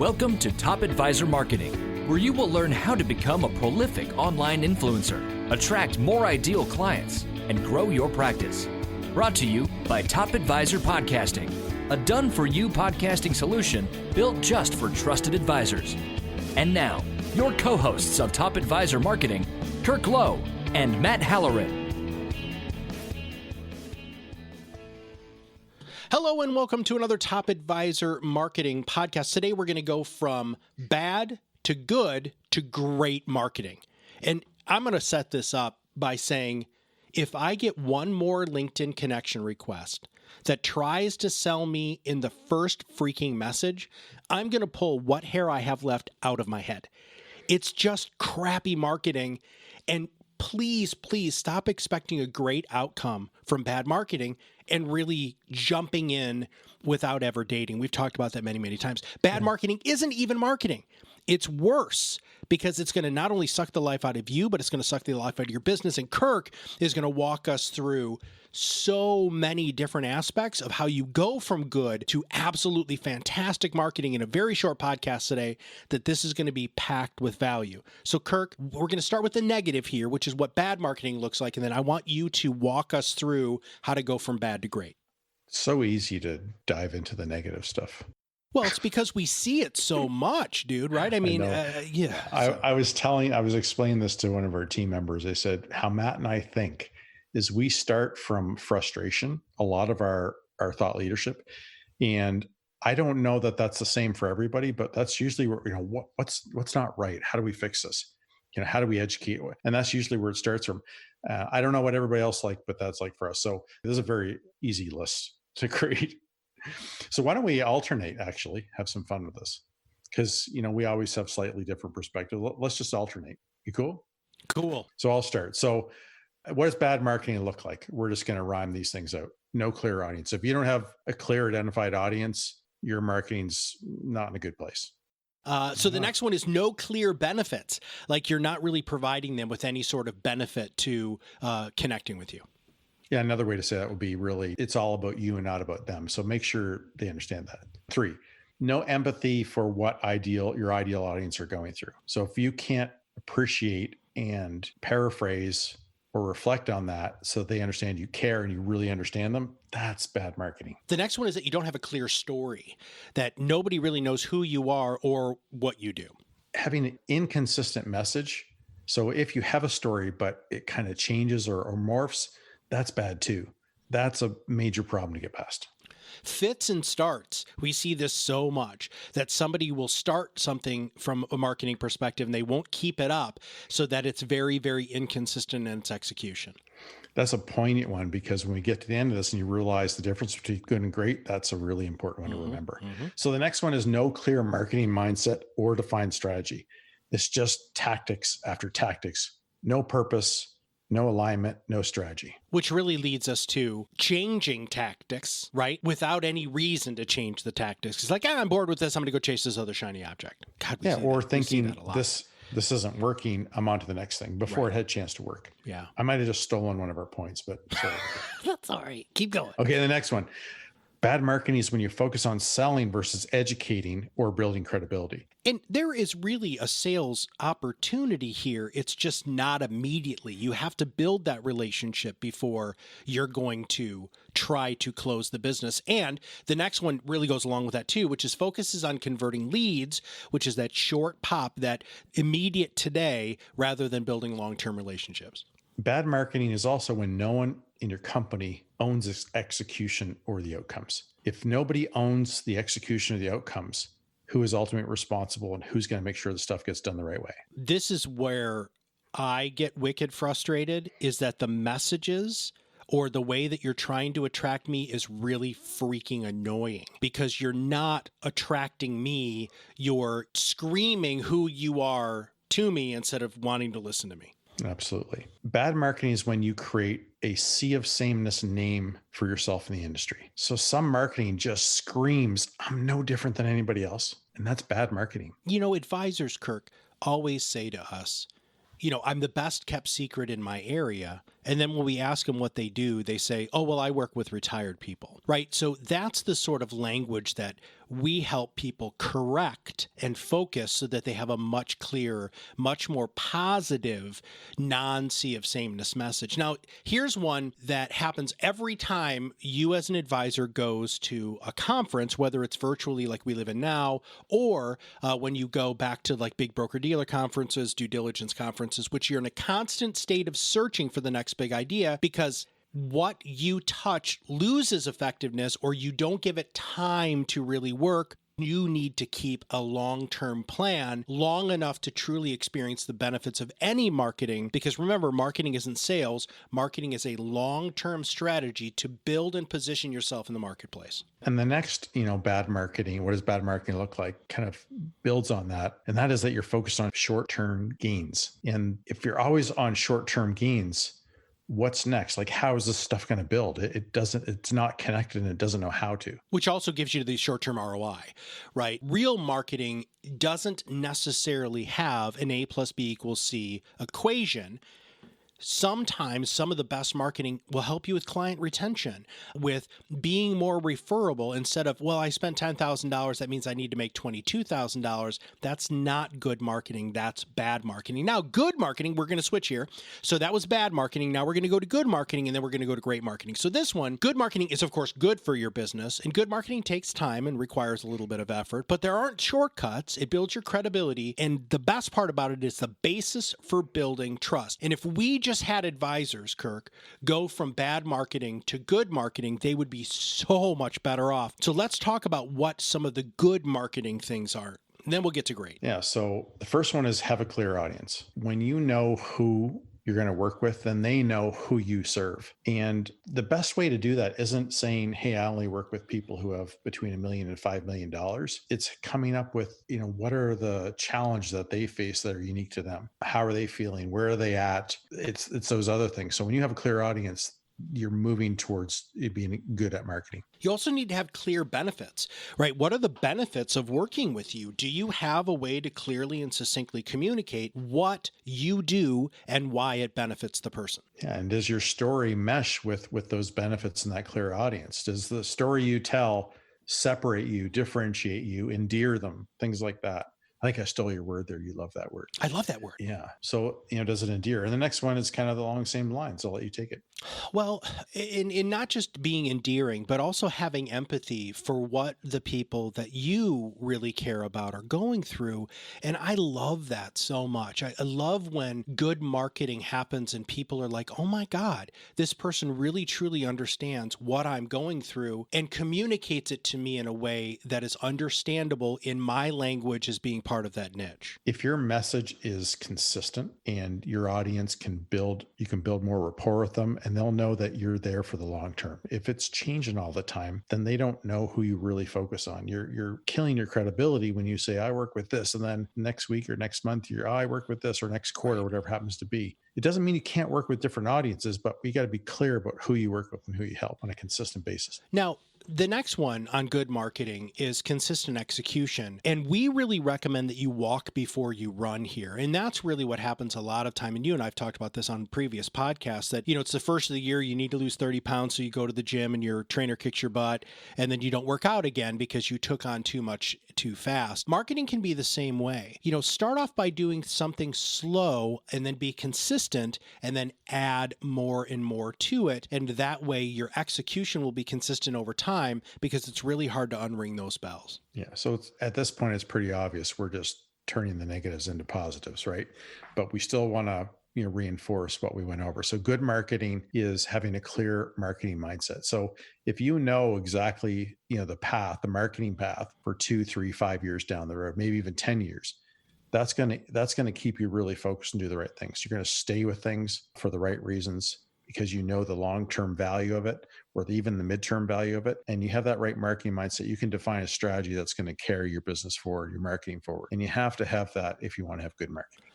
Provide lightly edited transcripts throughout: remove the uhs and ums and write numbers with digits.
Welcome to Top Advisor Marketing, where you will learn how to become a prolific online influencer, attract more ideal clients, and grow your practice. Brought to you by Top Advisor Podcasting, a done-for-you podcasting solution built just for trusted advisors. And now, your co-hosts of Top Advisor Marketing, Kirk Lowe and Matt Halloran. Hello and welcome to another Top Advisor Marketing podcast. Today we're going to go from bad to good to great marketing. And I'm going to set this up by saying, if I get one more LinkedIn connection request that tries to sell me in the first freaking message, I'm going to pull what hair I have left out of my head. It's just crappy marketing. And please stop expecting a great outcome from bad marketing and really jumping in without ever dating. We've talked about that many times. Bad marketing isn't even marketing. It's worse because it's going to not only suck the life out of you, but it's going to suck the life out of your business. And Kirk is going to walk us through so many different aspects of how you go from good to absolutely fantastic marketing in a very short podcast today, that this is going to be packed with value. So Kirk, we're going to start with the negative here, which is what bad marketing looks like. And then I want you to walk us through how to go from bad to great. So easy to dive into the negative stuff. Well, it's because we see it so much, dude, right? I mean, yeah. I was explaining this to one of our team members. I said, how Matt and I think is we start from frustration, a lot of our thought leadership. And I don't know that that's the same for everybody, but that's usually where, what's not right? How do we fix this? How do we educate? And that's usually where it starts from. I don't know what everybody else like, but that's like for us. So this is a very easy list to create. So why don't we alternate, actually, have some fun with this? Because, we always have slightly different perspective. Let's just alternate. You cool? Cool. So I'll start. So what does bad marketing look like? We're just going to rhyme these things out. No clear audience. If you don't have a clear identified audience, your marketing's not in a good place. So the next one is no clear benefits. Like you're not really providing them with any sort of benefit to connecting with you. Yeah, another way to say that would be really, it's all about you and not about them. So make sure they understand that. 3, no empathy for what your ideal audience are going through. So if you can't appreciate and paraphrase or reflect on that so they understand you care and you really understand them, that's bad marketing. The next one is that you don't have a clear story, that nobody really knows who you are or what you do. Having an inconsistent message. So if you have a story, but it kind of changes or morphs, that's bad too. That's a major problem to get past. Fits and starts. We see this so much that somebody will start something from a marketing perspective and they won't keep it up, so that it's very inconsistent in its execution. That's a poignant one, because when we get to the end of this and you realize the difference between good and great, that's a really important one to remember. So the next one is no clear marketing mindset or defined strategy. It's just tactics after tactics, no purpose, no alignment, no strategy. Which really leads us to changing tactics, right? Without any reason to change the tactics. It's like, I'm bored with this. I'm going to go chase this other shiny object. God, or thinking this isn't working. I'm on to the next thing before it had a chance to work. Yeah. I might have just stolen one of our points, but sorry. That's all right. Keep going. Okay, the next one. Bad marketing is when you focus on selling versus educating or building credibility. And there is really a sales opportunity here. It's just not immediately. You have to build that relationship before you're going to try to close the business. And the next one really goes along with that too, which is focuses on converting leads, which is that short pop, that immediate today, rather than building long-term relationships. Bad marketing is also when no one in your company owns its execution or the outcomes. If nobody owns the execution of the outcomes, who is ultimately responsible and who's going to make sure the stuff gets done the right way? This is where I get wicked frustrated, is that the messages or the way that you're trying to attract me is really freaking annoying, because you're not attracting me. You're screaming who you are to me instead of wanting to listen to me. Absolutely. Bad marketing is when you create a sea of sameness name for yourself in the industry. So some marketing just screams, I'm no different than anybody else. And that's bad marketing. Advisors, Kirk, always say to us, I'm the best kept secret in my area. And then when we ask them what they do, they say, oh, well, I work with retired people, right? So that's the sort of language that we help people correct and focus so that they have a much clearer, much more positive, non-sea of sameness message. Now, here's one that happens every time you as an advisor goes to a conference, whether it's virtually like we live in now, or when you go back to like big broker-dealer conferences, due diligence conferences, which you're in a constant state of searching for the next big idea because what you touch loses effectiveness or you don't give it time to really work. You need to keep a long-term plan long enough to truly experience the benefits of any marketing. Because remember, marketing isn't sales. Marketing is a long-term strategy to build and position yourself in the marketplace. And the next, bad marketing, what does bad marketing look like, kind of builds on that. And that is that you're focused on short-term gains. And if you're always on short-term gains, what's next? Like, how is this stuff going to build? It's not connected and it doesn't know how to. Which also gives you the short-term ROI, right? Real marketing doesn't necessarily have an A plus B equals C equation. Sometimes some of the best marketing will help you with client retention, with being more referable instead of, well, I spent $10,000. That means I need to make $22,000. That's not good marketing. That's bad marketing. Now, good marketing, we're going to switch here. So that was bad marketing. Now we're going to go to good marketing, and then we're going to go to great marketing. So this one, good marketing is, of course, good for your business. And good marketing takes time and requires a little bit of effort, but there aren't shortcuts. It builds your credibility. And the best part about it is the basis for building trust. And if we just had advisors, Kirk, go from bad marketing to good marketing, they would be so much better off. So let's talk about what some of the good marketing things are. And then we'll get to great. Yeah. So the first one is have a clear audience. When you know who you're going to work with, then they know who you serve. And the best way to do that isn't saying, hey, I only work with people who have between $1 million and $5 million. It's coming up with, what are the challenges that they face that are unique to them? How are they feeling? Where are they at? It's those other things. So when you have a clear audience, you're moving towards being good at marketing. You also need to have clear benefits, right? What are the benefits of working with you? Do you have a way to clearly and succinctly communicate what you do and why it benefits the person? Yeah, and does your story mesh with those benefits in that clear audience? Does the story you tell separate you, differentiate you, endear them, things like that? I think I stole your word there. You love that word. I love that word. Yeah. So, does it endear? And the next one is kind of along the same lines. I'll let you take it. Well, in not just being endearing, but also having empathy for what the people that you really care about are going through. And I love that so much. I love when good marketing happens and people are like, oh my God, this person really truly understands what I'm going through and communicates it to me in a way that is understandable in my language as being part of that niche. If your message is consistent and your audience you can build more rapport with them and they'll know that you're there for the long term. If it's changing all the time, then they don't know who you really focus on. You're killing your credibility when you say, I work with this. And then next week or next month, I work with this, or next quarter, whatever happens to be. It doesn't mean you can't work with different audiences, but we got to be clear about who you work with and who you help on a consistent basis. Now, the next one on good marketing is consistent execution. And we really recommend that you walk before you run here. And that's really what happens a lot of time. And you and I have talked about this on previous podcasts that, it's the first of the year, you need to lose 30 pounds. So you go to the gym and your trainer kicks your butt and then you don't work out again because you took on too much too fast. Marketing can be the same way. Start off by doing something slow and then be consistent and then add more and more to it. And that way your execution will be consistent over time because it's really hard to unring those bells. Yeah. So at this point, it's pretty obvious we're just turning the negatives into positives, right? But we still want to reinforce what we went over. So good marketing is having a clear marketing mindset. So if you know exactly, the marketing path for 2, 3, 5 years down the road, maybe even 10 years, that's going to keep you really focused and do the right things. You're going to stay with things for the right reasons because you know the long-term value of it or even the midterm value of it. And you have that right marketing mindset. You can define a strategy that's going to carry your business forward, your marketing forward. And you have to have that if you want to have good marketing.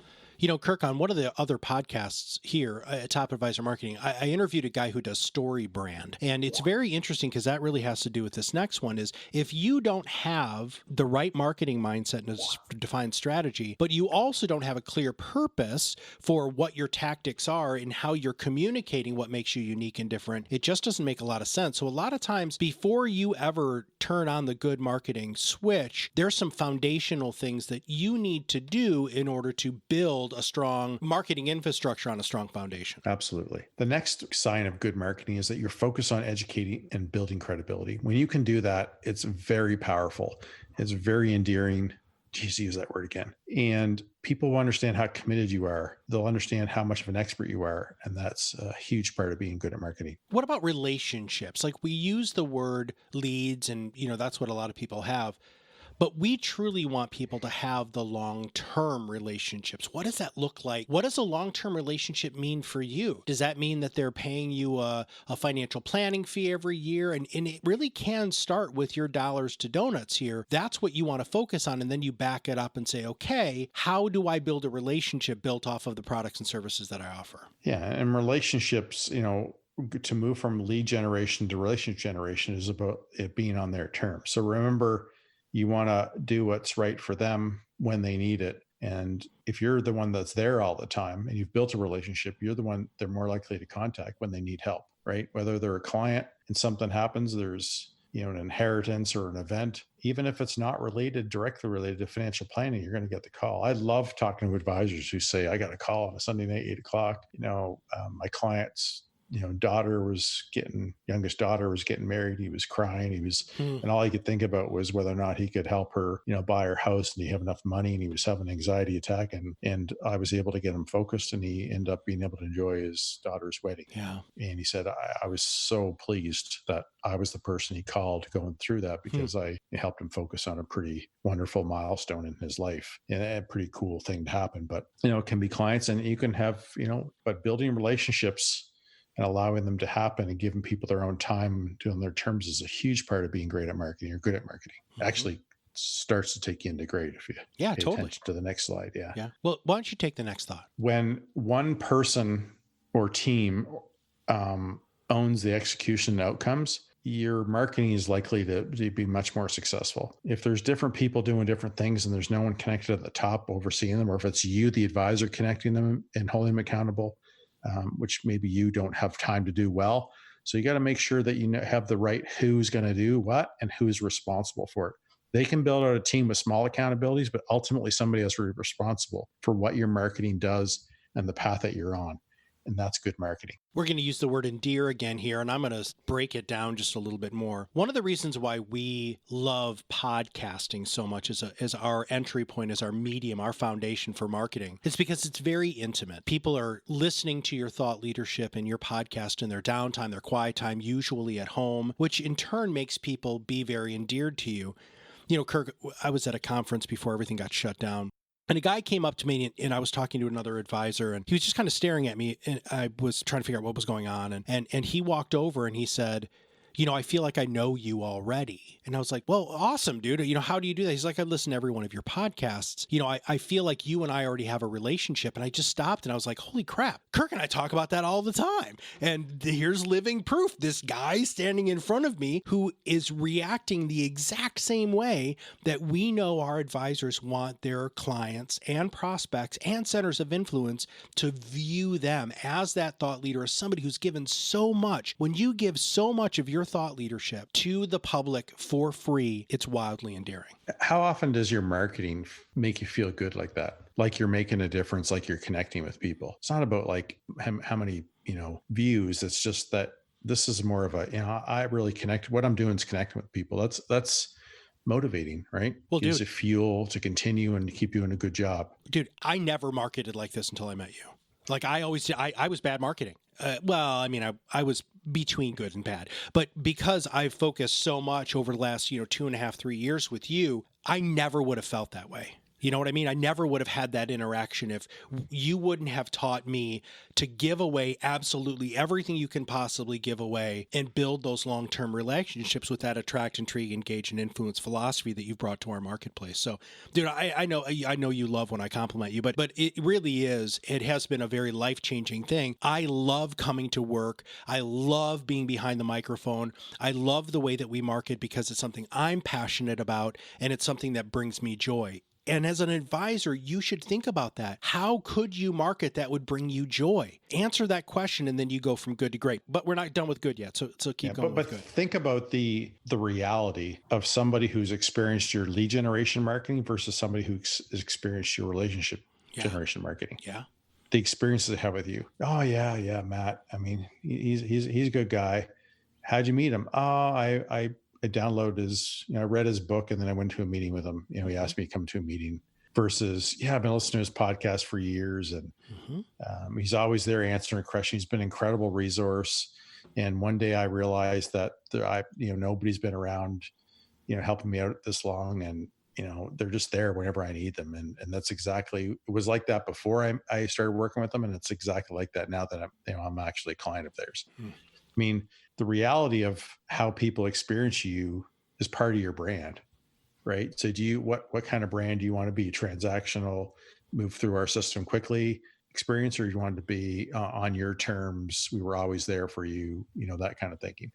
Kirk, on one of the other podcasts here at Top Advisor Marketing, I interviewed a guy who does story brand. And it's very interesting because that really has to do with this next one is if you don't have the right marketing mindset and a defined strategy, but you also don't have a clear purpose for what your tactics are and how you're communicating what makes you unique and different, it just doesn't make a lot of sense. So a lot of times before you ever turn on the good marketing switch, there's some foundational things that you need to do in order to build a strong marketing infrastructure on a strong foundation. Absolutely. The next sign of good marketing is that you're focused on educating and building credibility. When you can do that, it's very powerful. It's very endearing. Geez, use that word again. And people will understand how committed you are. They'll understand how much of an expert you are. And that's a huge part of being good at marketing. What about relationships? Like we use the word leads and, that's what a lot of people have. But we truly want people to have the long-term relationships. What does that look like? What does a long-term relationship mean for you? Does that mean that they're paying you a financial planning fee every year? And it really can start with your dollars to donuts here. That's what you want to focus on. And then you back it up and say, okay, how do I build a relationship built off of the products and services that I offer? Yeah. And relationships, to move from lead generation to relationship generation is about it being on their terms. So remember, you want to do what's right for them when they need it. And if you're the one that's there all the time and you've built a relationship, you're the one they're more likely to contact when they need help, right? Whether they're a client and something happens, there's, an inheritance or an event, even if it's not directly related to financial planning, you're going to get the call. I love talking to advisors who say, I got a call on a Sunday night, 8:00. My client's youngest daughter was getting married. He was crying. And all he could think about was whether or not he could help her, buy her house, and he have enough money, and he was having an anxiety attack. And I was able to get him focused, and he ended up being able to enjoy his daughter's wedding. Yeah. And he said, I was so pleased that I was the person he called going through that because I helped him focus on a pretty wonderful milestone in his life and a pretty cool thing to happen. But, it can be clients and you can have, but building relationships and allowing them to happen and giving people their own time doing their terms is a huge part of being great at marketing or good at marketing. Actually starts to take you into great if you pay attention to the next slide. Yeah. Well, why don't you take the next thought? When one person or team owns the execution and outcomes, your marketing is likely to be much more successful. If there's different people doing different things and there's no one connected at the top overseeing them, or if it's you, the advisor, connecting them and holding them accountable, which maybe you don't have time to do well. So you got to make sure that you have the right who's going to do what and who's responsible for it. They can build out a team with small accountabilities, but ultimately somebody has to be responsible for what your marketing does and the path that you're on. And that's good marketing. We're going to use the word endear again here, and I'm going to break it down just a little bit more. One of the reasons why we love podcasting so much as our entry point, as our medium, our foundation for marketing, is because it's very intimate. People are listening to your thought leadership and your podcast in their downtime, their quiet time, usually at home, which in turn makes people be very endeared to you. Kirk, I was at a conference before everything got shut down. And a guy came up to me and I was talking to another advisor and he was just kind of staring at me and I was trying to figure out what was going on. And he walked over and he said, I feel like I know you already. And I was like, well, awesome, dude. How do you do that? He's like, I listen to every one of your podcasts. I feel like you and I already have a relationship. And I just stopped and I was like, holy crap. Kirk and I talk about that all the time. And here's living proof. This guy standing in front of me who is reacting the exact same way that we know our advisors want their clients and prospects and centers of influence to view them as that thought leader, as somebody who's given so much. When you give so much of your thought leadership to the public for free, it's wildly endearing. How often does your marketing make you feel good like that? Like you're making a difference, like you're connecting with people. It's not about like how many, views. It's just that this is more of a, I really connect. What I'm doing is connecting with people. That's motivating, right? Well, gives you fuel to continue and to keep doing a good job. Dude, I never marketed like this until I met you. Like I always, I was bad marketing. I was between good and bad, but because I've focused so much over the last, 2.5, 3 years with you, I never would have felt that way. You know what I mean? I never would have had that interaction if you wouldn't have taught me to give away absolutely everything you can possibly give away and build those long-term relationships with that attract, intrigue, engage, and influence philosophy that you've brought to our marketplace. So, dude, I know you love when I compliment you, but it really is. It has been a very life-changing thing. I love coming to work. I love being behind the microphone. I love the way that we market because it's something I'm passionate about and it's something that brings me joy. And as an advisor, you should think about that. How could you market that would bring you joy? Answer that question, and then you go from good to great. But we're not done with good yet, so keep going with good. But think about the reality of somebody who's experienced your lead generation marketing versus somebody who's experienced your relationship generation marketing. Yeah. The experiences they have with you. Oh yeah, Matt. I mean, he's a good guy. How'd you meet him? Oh, I downloaded his, I read his book and then I went to a meeting with him. He asked me to come to a meeting versus, I've been listening to his podcast for years and he's always there answering questions. He's been an incredible resource. And one day I realized that nobody's been around, helping me out this long and, they're just there whenever I need them. And that's exactly, it was like that before I started working with them. And it's exactly like that now that I'm actually a client of theirs. I mean, the reality of how people experience you is part of your brand, right? So what kind of brand do you want to be? Transactional, move through our system quickly experience, or you want to be on your terms? We were always there for you, that kind of thinking.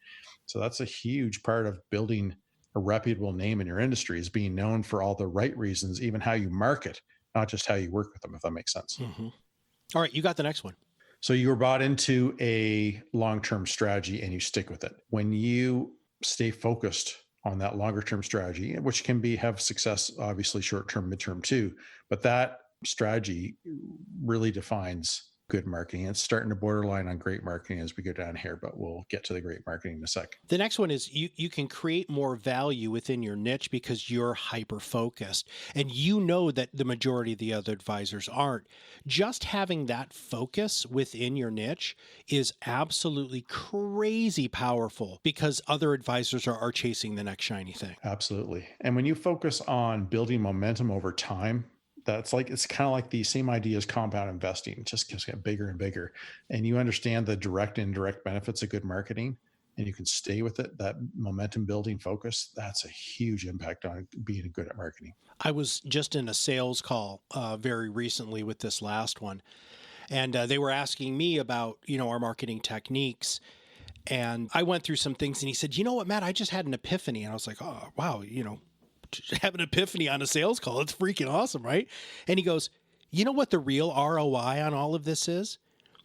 So that's a huge part of building a reputable name in your industry, is being known for all the right reasons, even how you market, not just how you work with them, if that makes sense. Mm-hmm. All right, you got the next one. So you were bought into a long-term strategy and you stick with it. When you stay focused on that longer-term strategy, which can have success, obviously short-term, mid-term too, but that strategy really defines good marketing. It's starting to borderline on great marketing as we go down here, but we'll get to the great marketing in a second. The next one is you can create more value within your niche because you're hyper-focused and you know that the majority of the other advisors aren't. Just having that focus within your niche is absolutely crazy powerful because other advisors are chasing the next shiny thing. Absolutely. And when you focus on building momentum over time, it's kind of like the same idea as compound investing. It just get bigger and bigger. And you understand the direct and indirect benefits of good marketing, and you can stay with it, that momentum building focus. That's a huge impact on being good at marketing. I was just in a sales call very recently with this last one, and they were asking me about, our marketing techniques. And I went through some things and he said, you know what, Matt, I just had an epiphany. And I was like, oh, wow, have an epiphany on a sales call. It's freaking awesome, right? And he goes, you know what the real ROI on all of this is?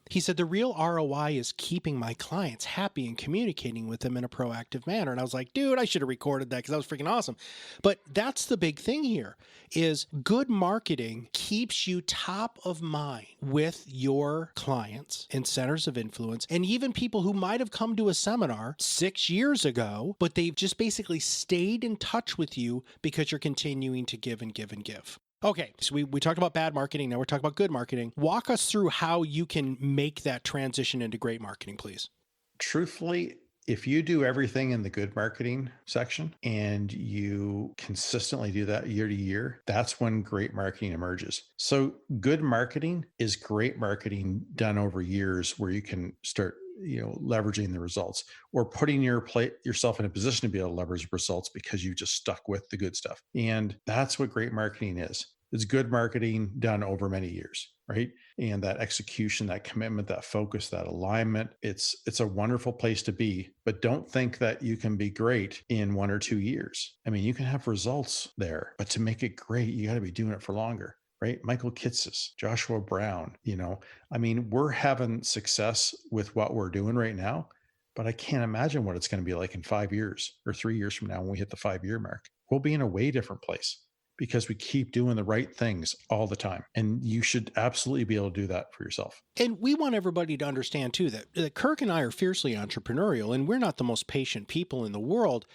He said, the real ROI is keeping my clients happy and communicating with them in a proactive manner. And I was like, dude, I should have recorded that because that was freaking awesome. But that's the big thing here is good marketing keeps you top of mind with your clients and centers of influence and even people who might have come to a seminar 6 years ago, but they've just basically stayed in touch with you because you're continuing to give and give and give. Okay, so we talked about bad marketing. Now we're talking about good marketing. Walk us through how you can make that transition into great marketing, please. Truthfully, if you do everything in the good marketing section and you consistently do that year to year, that's when great marketing emerges. So good marketing is great marketing done over years where you can start leveraging the results or putting yourself in a position to be able to leverage results because you just stuck with the good stuff. And that's what great marketing is. It's good marketing done over many years, right? And that execution, that commitment, that focus, that alignment, it's a wonderful place to be, but don't think that you can be great in 1 or 2 years. I mean, you can have results there, but to make it great, you got to be doing it for longer. Right? Michael Kitces, Joshua Brown, we're having success with what we're doing right now, but I can't imagine what it's going to be like in 5 years or 3 years from now when we hit the 5-year mark. We'll be in a way different place because we keep doing the right things all the time. And you should absolutely be able to do that for yourself. And we want everybody to understand too that Kirk and I are fiercely entrepreneurial and we're not the most patient people in the world.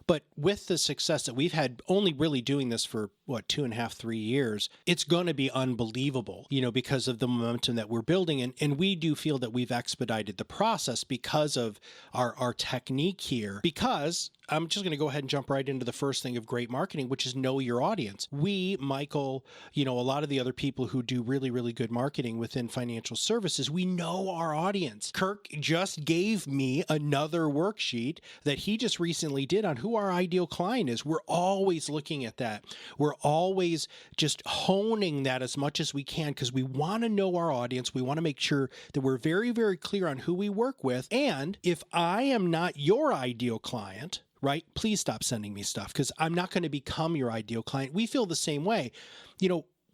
But with the success that we've had, only really doing this for 2.5, 3 years, it's going to be unbelievable, because of the momentum that we're building. And we do feel that we've expedited the process because of our technique here. Because I'm just going to go ahead and jump right into the first thing of great marketing, which is know your audience. We, Michael, a lot of the other people who do really, really good marketing within financial services, we know our audience. Kirk just gave me another worksheet that he just recently did on who our ideal client is. We're always looking at that. We're always just honing that as much as we can because we want to know our audience. We want to make sure that we're very, very clear on who we work with. And if I am not your ideal client, right, please stop sending me stuff because I'm not going to become your ideal client. We feel the same way.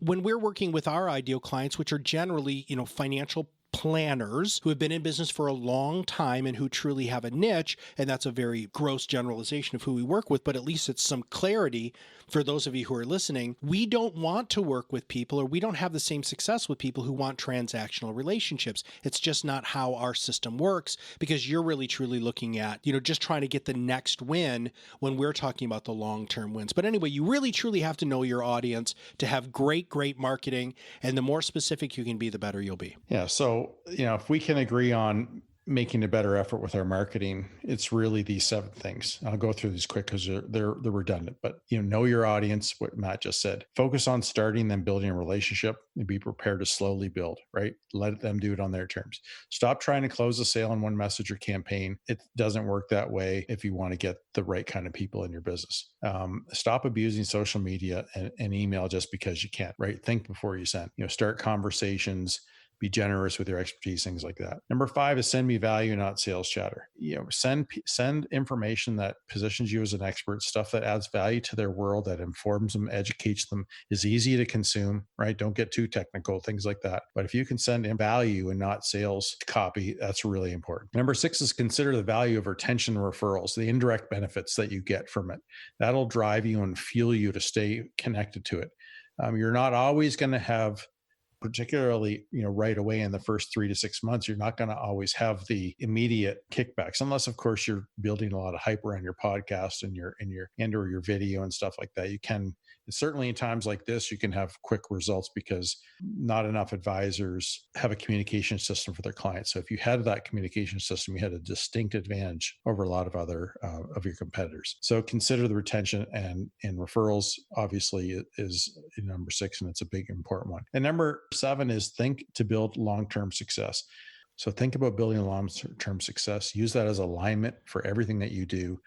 When we're working with our ideal clients, which are generally, financial planners who have been in business for a long time and who truly have a niche, and that's a very gross generalization of who we work with, but at least it's some clarity for those of you who are listening. We don't want to work with people, or we don't have the same success with people who want transactional relationships. It's just not how our system works because you're really truly looking at, just trying to get the next win when we're talking about the long-term wins. But anyway, you really truly have to know your audience to have great, great marketing. And the more specific you can be, the better you'll be. Yeah. So, if we can agree on making a better effort with our marketing, it's really these 7 things. I'll go through these quick because they're redundant, but know your audience, what Matt just said. Focus on starting them building a relationship and be prepared to slowly build, right? Let them do it on their terms. Stop trying to close a sale in one message or campaign. It doesn't work that way if you want to get the right kind of people in your business. Stop abusing social media and email just because you can, right? Think before you send. Start conversations. Be generous with your expertise, things like that. Number 5 is send me value, not sales chatter. Send information that positions you as an expert, stuff that adds value to their world, that informs them, educates them, is easy to consume, right? Don't get too technical, things like that. But if you can send in value and not sales copy, that's really important. Number 6 is consider the value of retention referrals, the indirect benefits that you get from it. That'll drive you and fuel you to stay connected to it. You're not always going to have, particularly, right away in the first 3 to 6 months, you're not going to always have the immediate kickbacks, unless of course you're building a lot of hype around your podcast and your video and stuff like that. You can, certainly in times like this, you can have quick results because not enough advisors have a communication system for their clients. So if you had that communication system, you had a distinct advantage over a lot of other of your competitors. So consider the retention and referrals, obviously, is number 6, and it's a big important one. And number 7 is think to build long-term success. So think about building long-term success. Use that as alignment for everything that you do,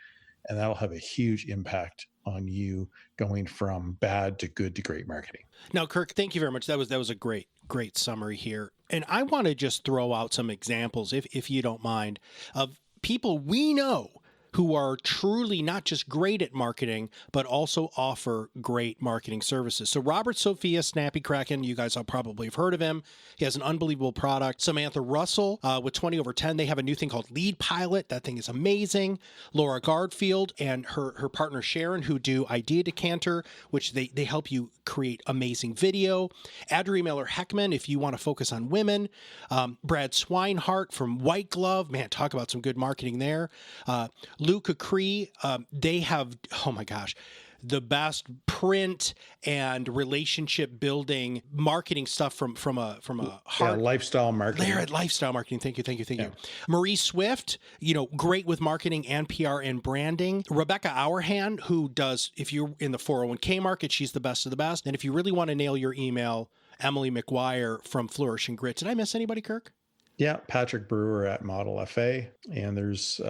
and that'll have a huge impact on you going from bad to good to great marketing. Now, Kirk, thank you very much. That was a great summary here. And I want to just throw out some examples, if you don't mind, of people we know who are truly not just great at marketing, but also offer great marketing services. So Robert Sophia, Snappy Kraken, you guys all probably have heard of him. He has an unbelievable product. Samantha Russell with 20 over 10, they have a new thing called Lead Pilot. That thing is amazing. Laura Garfield and her partner Sharon, who do Idea Decanter, which they help you create amazing video. Adri Miller Heckman, if you want to focus on women. Brad Swinehart from White Glove, man, talk about some good marketing there. Luca Cree, they have, oh my gosh, the best print and relationship building marketing stuff from a heart. Yeah, lifestyle marketing. They're at lifestyle marketing. Thank you. Marie Swift, great with marketing and PR and branding. Rebecca Auerhand, who does, if you're in the 401k market, she's the best of the best. And if you really want to nail your email, Emily McGuire from Flourish and Grit. Did I miss anybody, Kirk? Yeah, Patrick Brewer at Model FA, and there's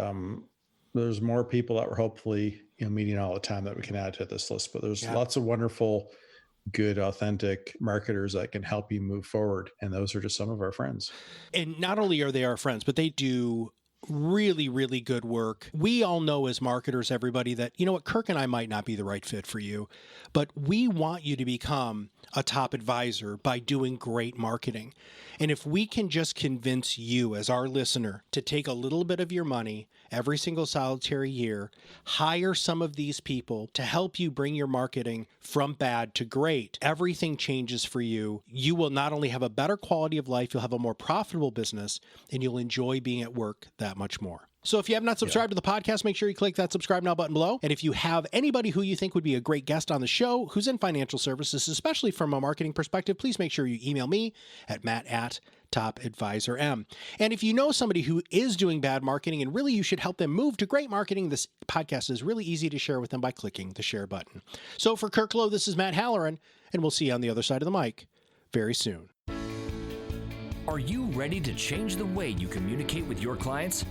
more people that we're hopefully meeting all the time that we can add to this list. But there's lots of wonderful, good, authentic marketers that can help you move forward, and those are just some of our friends. And not only are they our friends, but they do really, really good work. We all know as marketers, everybody, that, Kirk and I might not be the right fit for you, but we want you to become a top advisor by doing great marketing. And if we can just convince you as our listener to take a little bit of your money every single solitary year, hire some of these people to help you bring your marketing from bad to great, everything changes for you. You will not only have a better quality of life, you'll have a more profitable business, and you'll enjoy being at work that much more. So if you have not subscribed to the podcast, make sure you click that subscribe now button below. And if you have anybody who you think would be a great guest on the show who's in financial services, especially from a marketing perspective, please make sure you email me at matt@topadvisorm. And if you know somebody who is doing bad marketing and really you should help them move to great marketing, this podcast is really easy to share with them by clicking the share button. So for Kirk Lowe, this is Matt Halloran, and we'll see you on the other side of the mic very soon. Are you ready to change the way you communicate with your clients?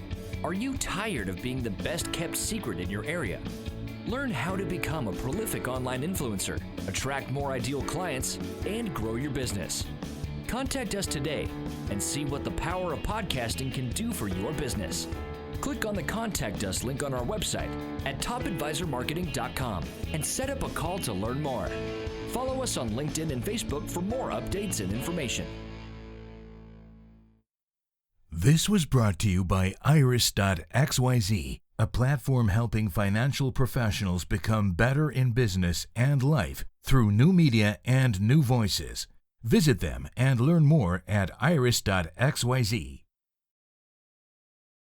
Are you tired of being the best kept secret in your area? Learn how to become a prolific online influencer, attract more ideal clients, and grow your business. Contact us today and see what the power of podcasting can do for your business. Click on the Contact Us link on our website at topadvisormarketing.com and set up a call to learn more. Follow us on LinkedIn and Facebook for more updates and information. This was brought to you by Iris.xyz, a platform helping financial professionals become better in business and life through new media and new voices. Visit them and learn more at iris.xyz.